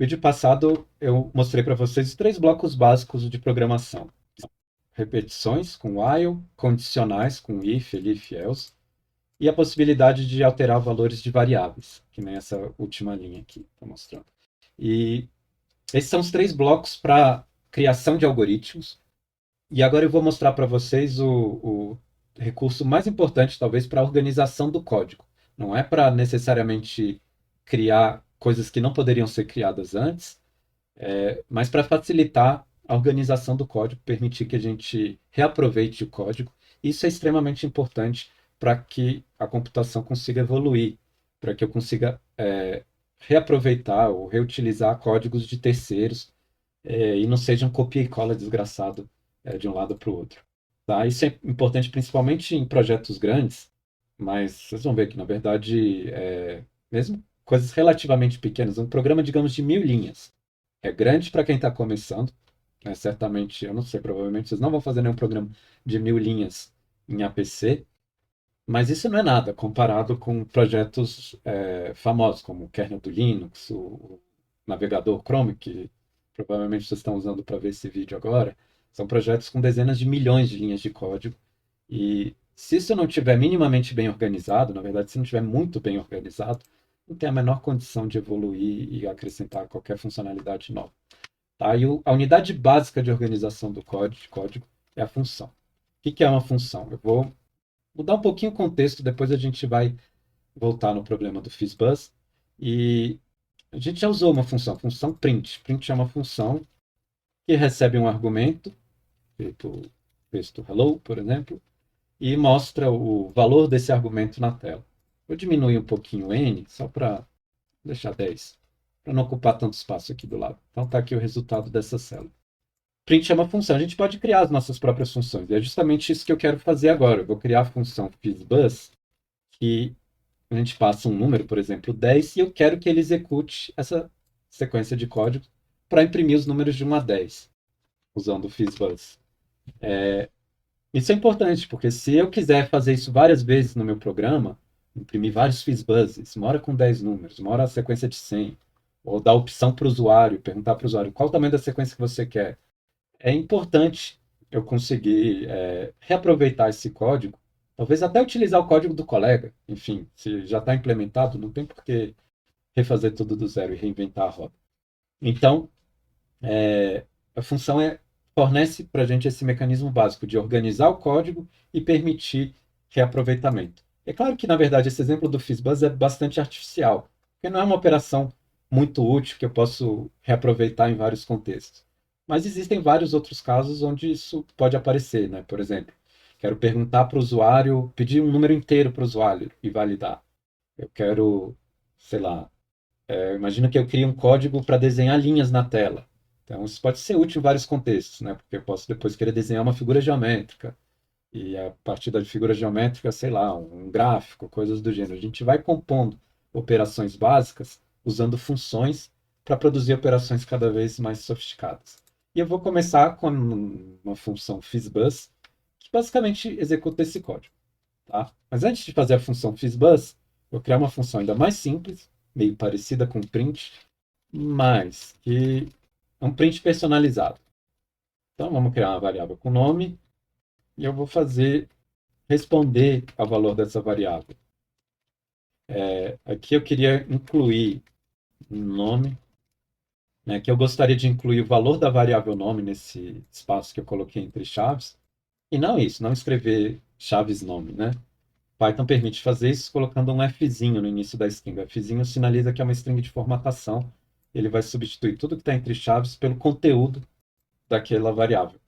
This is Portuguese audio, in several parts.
vídeo passado eu mostrei para vocês os três blocos básicos de programação. Repetições com while, condicionais com if, elif, else, e a possibilidade de alterar valores de variáveis, que nem essa última linha aqui estou mostrando. E esses são os três blocos para criação de algoritmos. E agora eu vou mostrar para vocês o recurso mais importante, talvez, para a organização do código. Não é para necessariamente criar coisas que não poderiam ser criadas antes, mas para facilitar a organização do código, permitir que a gente reaproveite o código. Isso é extremamente importante para que a computação consiga evoluir, para que eu consiga reaproveitar ou reutilizar códigos de terceiros e não seja um copia e cola desgraçado de um lado para o outro. Tá? Isso é importante principalmente em projetos grandes, mas vocês vão ver que, na verdade, mesmo coisas relativamente pequenas, um programa, digamos, de 1000 linhas, é grande para quem está começando, né? Certamente, eu não sei, provavelmente vocês não vão fazer nenhum programa de 1000 linhas em APC, mas isso não é nada comparado com projetos famosos, como o kernel do Linux, o navegador Chrome, que provavelmente vocês estão usando para ver esse vídeo agora. São projetos com dezenas de milhões de linhas de código. E se isso não estiver minimamente bem organizado, na verdade, se não estiver muito bem organizado, não tem a menor condição de evoluir e acrescentar qualquer funcionalidade nova. Tá? E a unidade básica de organização do código é a função. O que é uma função? Eu vou mudar um pouquinho o contexto, depois a gente vai voltar no problema do FizzBuzz. E a gente já usou uma função print. Print é uma função que recebe um argumento, feito o texto hello, por exemplo, e mostra o valor desse argumento na tela. Vou diminuir um pouquinho o n, só para deixar 10, para não ocupar tanto espaço aqui do lado. Então está aqui o resultado dessa célula. Print é uma função, a gente pode criar as nossas próprias funções, e é justamente isso que eu quero fazer agora. Eu vou criar a função FizzBuzz, que a gente passa um número, por exemplo, 10, e eu quero que ele execute essa sequência de código para imprimir os números de 1 a 10, usando o FizzBuzz. Isso é importante, porque se eu quiser fazer isso várias vezes no meu programa, imprimir vários FizzBuzzes, uma hora com 10 números, uma hora a sequência de 100, ou dar opção para o usuário, perguntar para o usuário qual o tamanho da sequência que você quer, é importante eu conseguir reaproveitar esse código, talvez até utilizar o código do colega. Enfim, se já está implementado, não tem por que refazer tudo do zero e reinventar a roda. Então, a função fornece para a gente esse mecanismo básico de organizar o código e permitir reaproveitamento. É claro que, na verdade, esse exemplo do FizzBuzz é bastante artificial, porque não é uma operação muito útil que eu posso reaproveitar em vários contextos. Mas existem vários outros casos onde isso pode aparecer, né? Por exemplo, quero perguntar para o usuário, pedir um número inteiro para o usuário e validar. Eu quero, sei lá, imagina que eu crio um código para desenhar linhas na tela. Então, isso pode ser útil em vários contextos, né? Porque eu posso depois querer desenhar uma figura geométrica. E a partir da figura geométrica, sei lá, um gráfico, coisas do gênero. A gente vai compondo operações básicas usando funções para produzir operações cada vez mais sofisticadas. E eu vou começar com uma função FizzBuzz, que basicamente executa esse código. Tá? Mas antes de fazer a função FizzBuzz, vou criar uma função ainda mais simples, meio parecida com print, mas que é um print personalizado. Então vamos criar uma variável com nome e eu vou fazer responder ao valor dessa variável. Aqui eu queria incluir um nome, né, que eu gostaria de incluir o valor da variável nome nesse espaço que eu coloquei entre chaves, e não isso, não escrever chaves nome, né? Python permite fazer isso colocando um Fzinho no início da string. O Fzinho sinaliza que é uma string de formatação. Ele vai substituir tudo que está entre chaves pelo conteúdo daquela variável.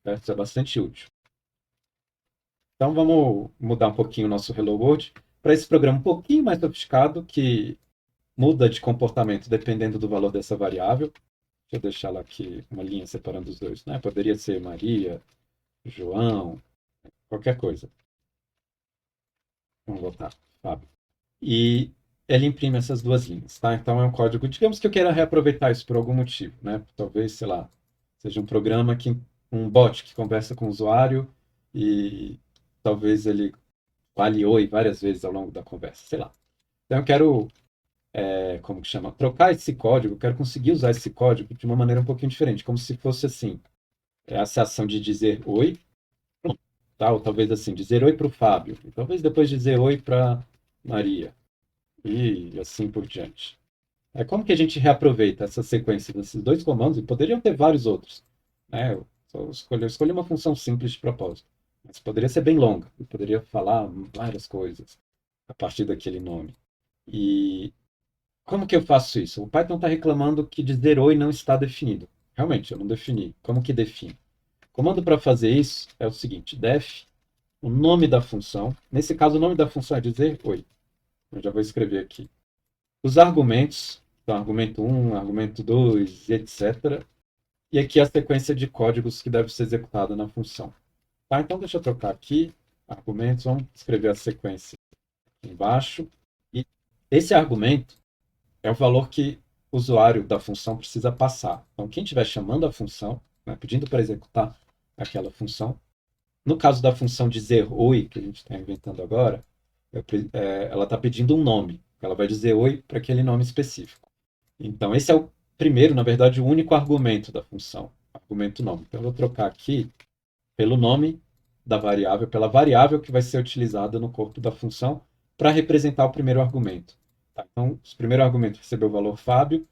Certo? Isso é bastante útil. Então vamos mudar um pouquinho o nosso Hello World para esse programa um pouquinho mais sofisticado que muda de comportamento dependendo do valor dessa variável. Deixa eu deixar lá aqui uma linha separando os dois. Né? Poderia ser Maria, João, qualquer coisa. Vamos botar Fábio. E ele imprime essas duas linhas, tá? Então é um código, digamos que eu queira reaproveitar isso por algum motivo, né? Talvez, sei lá, seja um programa um bot que conversa com o usuário e talvez ele fale oi várias vezes ao longo da conversa, sei lá. Então eu quero como que chama? Trocar esse código, eu quero conseguir usar esse código de uma maneira um pouquinho diferente, como se fosse assim, essa ação de dizer oi, tá? Ou talvez assim, dizer oi para o Fábio, e talvez depois dizer oi para Maria, e assim por diante. Como que a gente reaproveita essa sequência desses dois comandos, e poderiam ter vários outros, né? Eu escolhi uma função simples de propósito, mas poderia ser bem longa, eu poderia falar várias coisas a partir daquele nome. E como que eu faço isso? O Python está reclamando que dizer oi não está definido. Realmente, eu não defini. Como que define? O comando para fazer isso é o seguinte: def o nome da função. Nesse caso, o nome da função é dizer oi. Eu já vou escrever aqui. Os argumentos, então, argumento 1, argumento 2, etc. E aqui a sequência de códigos que deve ser executada na função. Tá, então deixa eu trocar aqui. Argumentos, vamos escrever a sequência aqui embaixo. E esse argumento é o valor que o usuário da função precisa passar. Então, quem estiver chamando a função, né, pedindo para executar aquela função, no caso da função dizer oi, que a gente está inventando agora, ela está pedindo um nome. Ela vai dizer oi para aquele nome específico. Então, esse é o primeiro, na verdade, o único argumento da função, argumento nome. Então, eu vou trocar aqui pelo nome da variável, pela variável que vai ser utilizada no corpo da função para representar o primeiro argumento. Tá? Então, o primeiro argumento recebeu o valor Fábio.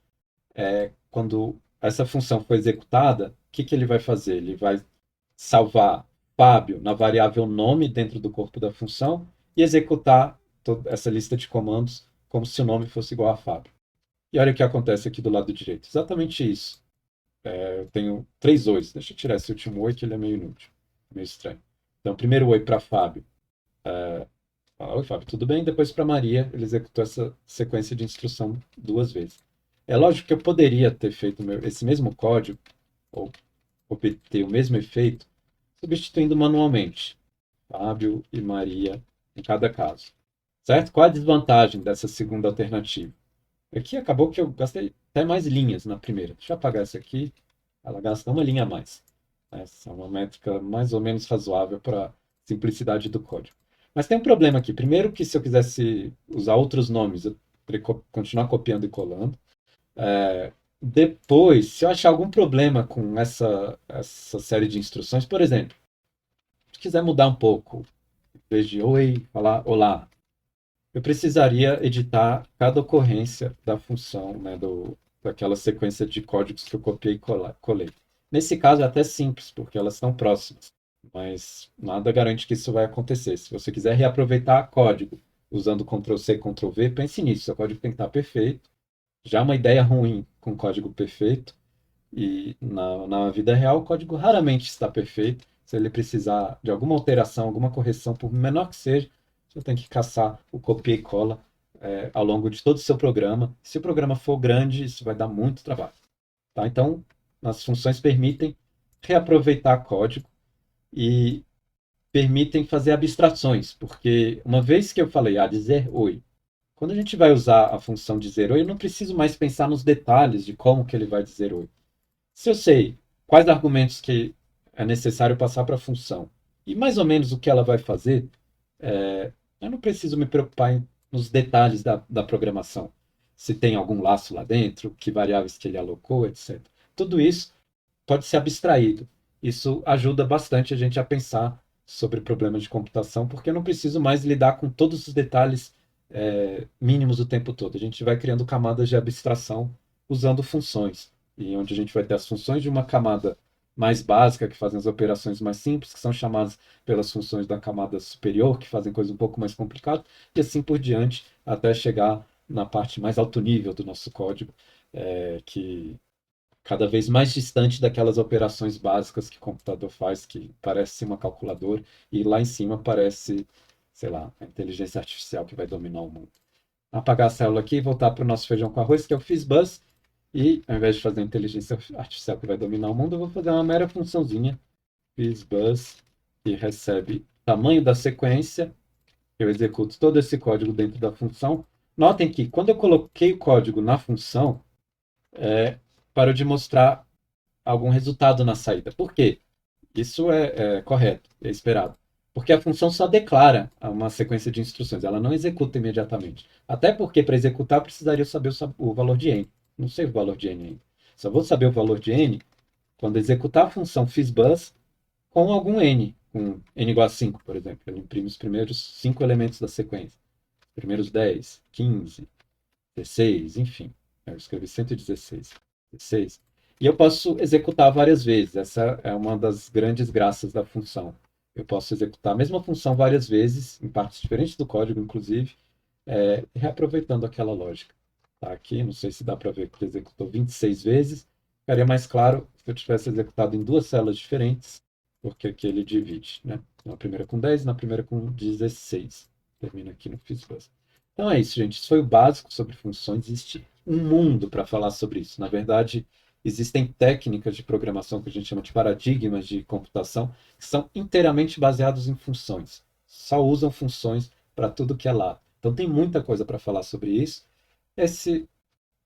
Quando essa função for executada, o que, que ele vai fazer? Ele vai salvar Fábio na variável nome dentro do corpo da função e executar toda essa lista de comandos como se o nome fosse igual a Fábio. E olha o que acontece aqui do lado direito. Exatamente isso. Eu tenho 3 ois. Deixa eu tirar esse último oi, que ele é meio inútil. Meio estranho. Então, primeiro oi para Fábio. Oi, Fábio, tudo bem? Depois para Maria, ele executou essa sequência de instrução 2 vezes. É lógico que eu poderia ter feito esse mesmo código, ou obter o mesmo efeito, substituindo manualmente Fábio e Maria em cada caso. Certo? Qual a desvantagem dessa segunda alternativa? Aqui acabou que eu gastei até mais linhas na primeira. Deixa eu apagar essa aqui. Ela gasta uma linha a mais. Essa é uma métrica mais ou menos razoável para a simplicidade do código. Mas tem um problema aqui. Primeiro que se eu quisesse usar outros nomes, eu teria que continuar copiando e colando. Depois, se eu achar algum problema com essa série de instruções, por exemplo, se quiser mudar um pouco, em vez de oi, falar olá, eu precisaria editar cada ocorrência da função, né, daquela sequência de códigos que eu copiei e colei. Nesse caso é até simples, porque elas estão próximas, mas nada garante que isso vai acontecer. Se você quiser reaproveitar código usando Ctrl+C, Ctrl+V, pense nisso. Seu código tem que estar perfeito. Já uma ideia ruim com código perfeito, e na vida real o código raramente está perfeito. Se ele precisar de alguma alteração, alguma correção, por menor que seja, você tem que caçar o copia e cola ao longo de todo o seu programa. Se o programa for grande, isso vai dar muito trabalho. Tá? Então, as funções permitem reaproveitar código e permitem fazer abstrações, porque uma vez que eu falei, dizer oi, quando a gente vai usar a função dizer oi, eu não preciso mais pensar nos detalhes de como que ele vai dizer oi. Se eu sei quais argumentos que é necessário passar para a função e mais ou menos o que ela vai fazer, eu não preciso me preocupar nos detalhes da programação. Se tem algum laço lá dentro, que variáveis que ele alocou, etc. Tudo isso pode ser abstraído. Isso ajuda bastante a gente a pensar sobre problemas de computação, porque eu não preciso mais lidar com todos os detalhes mínimos o tempo todo. A gente vai criando camadas de abstração usando funções, e onde a gente vai ter as funções de uma camada mais básica, que fazem as operações mais simples, que são chamadas pelas funções da camada superior, que fazem coisas um pouco mais complicadas, e assim por diante, até chegar na parte mais alto nível do nosso código, que cada vez mais distante daquelas operações básicas que o computador faz, que parece uma calculadora, e lá em cima parece, sei lá, a inteligência artificial que vai dominar o mundo. Apagar a célula aqui e voltar para o nosso feijão com arroz, que é o FizzBuzz, e ao invés de fazer a inteligência artificial que vai dominar o mundo, eu vou fazer uma mera funçãozinha, FizzBuzz, que recebe tamanho da sequência, eu executo todo esse código dentro da função. Notem que quando eu coloquei o código na função, parou de mostrar algum resultado na saída. Por quê? Isso é correto, é esperado. Porque a função só declara uma sequência de instruções, ela não executa imediatamente. Até porque para executar eu precisaria saber o valor de n. Não sei o valor de n ainda. Só vou saber o valor de n quando executar a função fizbus com algum n, com n igual a 5, por exemplo. Eu imprimo os primeiros 5 elementos da sequência. Primeiros 10, 15, 16, enfim. Eu escrevi 116, 16. E eu posso executar várias vezes. Essa é uma das grandes graças da função. Eu posso executar a mesma função várias vezes, em partes diferentes do código, inclusive, reaproveitando aquela lógica. Tá aqui, não sei se dá para ver que ele executou 26 vezes. Ficaria mais claro se eu tivesse executado em duas células diferentes, porque aqui ele divide, né? Na primeira com 10, na primeira com 16. Termina aqui no FizzBuzz. Então é isso, gente. Isso foi o básico sobre funções. Existe um mundo para falar sobre isso. Na verdade, existem técnicas de programação que a gente chama de paradigmas de computação, que são inteiramente baseados em funções. Só usam funções para tudo que é lá. Então tem muita coisa para falar sobre isso. Esse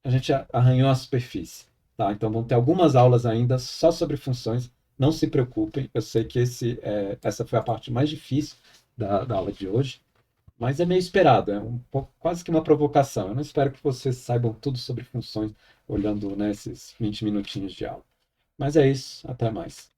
a gente arranhou a superfície, tá? Então vão ter algumas aulas ainda só sobre funções. Não se preocupem, eu sei que essa foi a parte mais difícil da aula de hoje, mas é meio esperado, é um pouco, quase que uma provocação. Eu não espero que vocês saibam tudo sobre funções olhando, né, esses 20 minutinhos de aula. Mas é isso, até mais.